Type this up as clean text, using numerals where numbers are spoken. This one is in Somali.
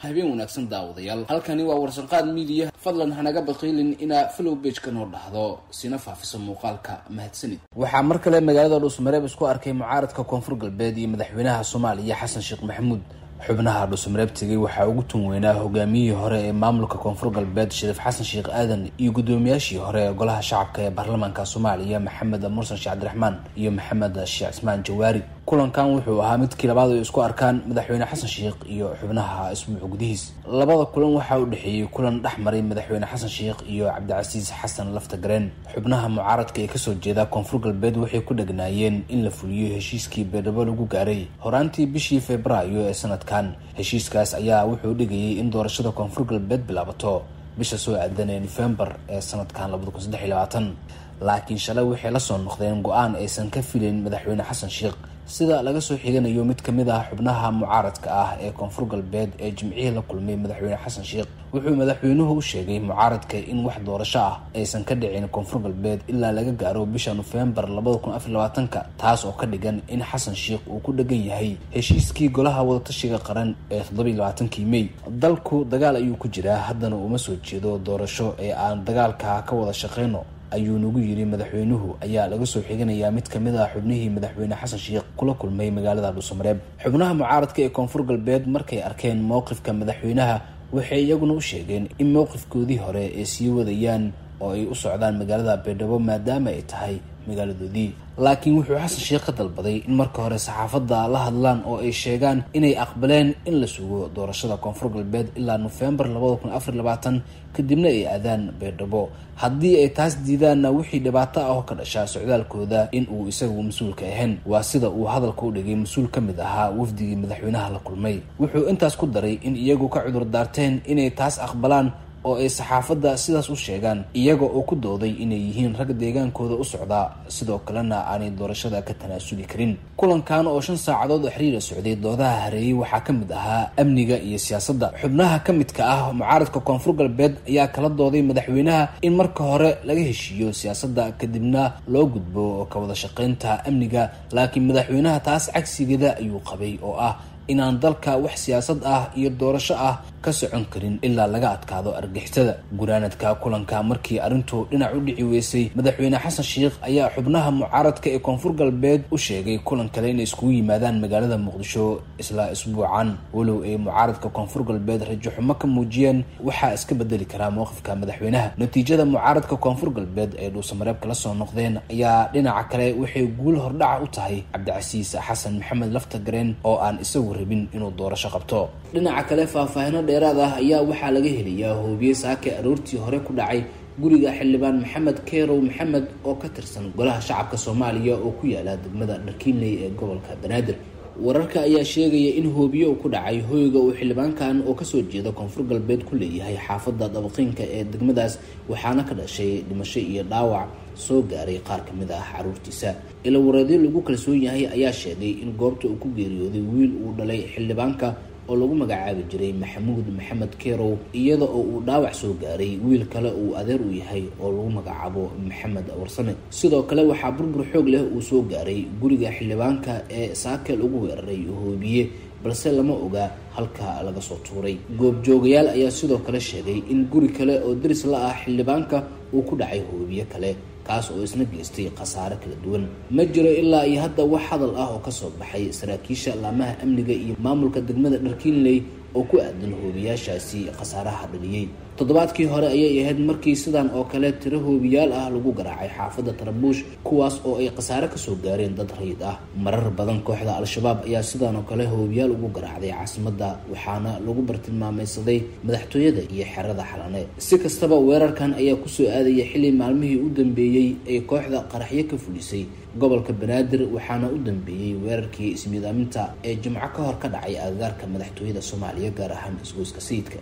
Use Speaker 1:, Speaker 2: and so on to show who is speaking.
Speaker 1: habeen wanaagsan daawadayaal halkani waa warsanqaad media fadlan hanaga baqaylin ina follow page ka noo dhahdo sina faafiso muuqaalka mahadsanid. waxaa mar kale magaalada Dhuusamareeb isku arkay mucaaradka koonfur galbeed iyo madaxweynaha Soomaaliya Xasan Sheekh Maxamuud. xubnaha Dhuusamareeb tagay waxaa ugu tun weynaa hogaamiyihii hore ee maamulka koonfur galbeed Shariif Xasan Sheekh Aadan iyo gudoomiyashii hore ee golaha shacabka ee baarlamaanka Soomaaliya Maxamed Mursan Sheekh Cabdiraxmaan iyo Maxamed Sheekh Ismaan Jawaari. kulankan wuxuu ahaa midkii labaad ee isku arkaan madaxweyne Xasan Sheekh iyo xubnaha isbuuc gudihiis. labada kulan waxaa u dhaxeeyay kulan dhaxmaray madaxweyne Xasan Sheekh iyo Cabdicasiis Xasan Laftagareen. xubnaha mucaaradka ee kasoo jeeda koonfur galbeed waxay ku dhagnaayeen in la fuliyo heshiiskii Beedhabo lagu gaaray horaantii bishii Febraayo ee sanadkan. heshiiskaas ayaa wuxuu dhigayay in doorashada koonfur galbeed bilaabato bisha soo aadan ee November ee sanadkan 2023. laakiin shalay waxay la soo noqdeen go'aan aysan ka filayn madaxweyne Xasan Sheekh sida laga soo xiganayo mid kamid ah xubnaha mucaaradka ah ee koonfur galbeed ee jimcihii la kulmay madaxweyne Xasan Sheekh. wuxuu madaxweynuhu u sheegay mucaaradka in wax doorasho ah aysan ka dhicin koonfur galbeed ilaa laga gaaro bisha November 2024, taas oo ka dhigan in Xasan Sheekh uu ku dhagan yahay heshiiskii golaha wadatashiga qaran ee 27 May. dalku dagaal ayuu ku jiraa, haddana uma soo jeedo doorasho ee aan dagaalka ka wada shaqeyno ayuu nagu yiri madaxweynuhu ayaa laga soo xiganayaa mid kamid ah xubnihii madaxweyne Xasan Sheekh kula kulmay magaalada Dhuusamareeb. xubnaha mucaaradka ee koonfur galbeed markay arkeen mowqifka madaxweynaha waxay iyaguna u sheegeen in mowqifkoodii hore ay sii wadayaan oo ay u socdaan magaalada Beedhabo maadaama ay tahay magaaladoodii. laakiin wuxuu Xasan Sheekh ka dalbaday in marka hore saxaafadda la hadlaan oo ay sheegaan inay aqbaleen in la sugo doorashada koonfur galbeed ilaa November 2024 kadibna ay aadaan Beedhabo. haddii ay taas diidaanna wixii dhibaato ah oo ka dhasha socdaalkooda in uu isagu mas'uulka ahayn. waa sida uu hadalka u dhigay mas'uul ka mid ahaa wafdigii madaxweynaha la kulmay. wuxuu intaas ku daray in iyagu ka cudur daarteen inay taas aqbalaan oo ay saxaafadda sidaas u sheegaan iyaga oo ku dooday inay yihiin rag deegaankooda u socda sidoo kalena aanay doorashada ka tanaasuli karin. kulankan oo 5 saacadood xiriir socday doodaha hareeyay waxaa ka mid ahaa amniga iyo siyaasadda. xubnaha ka midka ah mucaaradka koonfur galbeed ayaa kala dooday madaxweynaha in marka hore laga heshiiyo siyaasadda kadibna loo gudbo ka wada shaqeynta amniga, laakiin madaxweynaha taas cagsigeeda ayuu qabay oo ah inaan dalka wax siyaasad ah iyo doorasho ah ka socon karin ilaa laga adkaado argixisada. guraanadka kulanka markii arrintu dhinac u dhici weysay madaxweyne Xasan Sheekh ayaa xubnaha mucaaradka ee koonfur galbeed u sheegay kulan kale inay iskugu yimaadaan magaalada Muqdisho isla isbuucan. walow ay mucaaradka koonfur galbeed rajo xumo ka muujiyeen waxaa iska bedeli karaa mowqifka madaxweynaha. natiijada mucaaradka koonfur galbeed ee Dhuusamareeb kala soo noqdeen ayaa dhinaca kale waxay guul hordhac u tahay Cabdicasiis Xasan Maxamed Laftagareen oo aan isagu rabin inuu doorasho qabto. dhinaca kale faahfaahino dheeraad ah ayaa waxaa laga helayaa hoobiye saake aroortii hore ku dhacay guriga xildhibaan Maxamed Keerow Maxamed oo ka tirsan golaha shacabka Soomaaliya oo ku yaala degmada Dharkiinley ee gobolka Banaadir. wararka ayaa sheegaya in hoobiye uu ku dhacay hoyga uu xildhibaankan oo kasoo jeeda koonfur galbeed ku leeyahay xaafadda Dabaqinka ee degmadaas, waxaana ka dhashay dhimasho iyo dhaawac soo gaaray qaar kamid ah caruurtiisa. ila wareedyo lagu kalsoon yahay ayaa sheegay in goobta uu ku geeriyooday wiil uu dhalay xildhibaanka oo lagu magacaabi jiray Maxamuud Maxamed Keerow, iyada oo uu dhaawac soo gaaray wiil kale uu adeer u yahay oo lagu magacaabo Maxamed Warsame. sidoo kale waxaa burbur xoog leh uu soo gaaray guriga xildhibaanka ee saake lagu weeraray hoobiye, balse lama oga halka laga soo tuuray. goobjoogayaal ayaa sidoo kale sheegay in guri kale oo daris la ah xildhibaanka uu ku dhacay hoobiye kale kaas oo isna geystay khasaare kala duwan. ma jiro ilaa iyo hadda wax hadal ah oo ka soo baxay saraakiisha laamaha amniga iyo maamulka degmada Dharkiinley oo ku aadan hoobiyaashaasi khasaaraha dhaliyay. toddobaadkii hore ayay ahayd markii sidan oo kale tiro hoobiyaal ah lagu garaacay xaafadda Tarabuush, kuwaas oo ay khasaare ka soo gaareen dad rayid ah. marar badan kooxda Al-Shabaab ayaa sidan oo kale hoobiyaal ugu garaacday caasimadda, waxaana lagu bartilmaameedsaday madaxtooyada iyo xerada Xalane. si kastaba weerarkan ayaa ku soo aadaya xilli maalmihii u dambeeyay ay kooxda qaraxyo ka fulisay gobolka Banaadir, waxaana u dambeeyay weerarkii ismiidaaminta ee Jimco ka hor ka dhacay agagaarka madaxtooyada Soomaaliya gaar ahaan isgoyska Sayidka.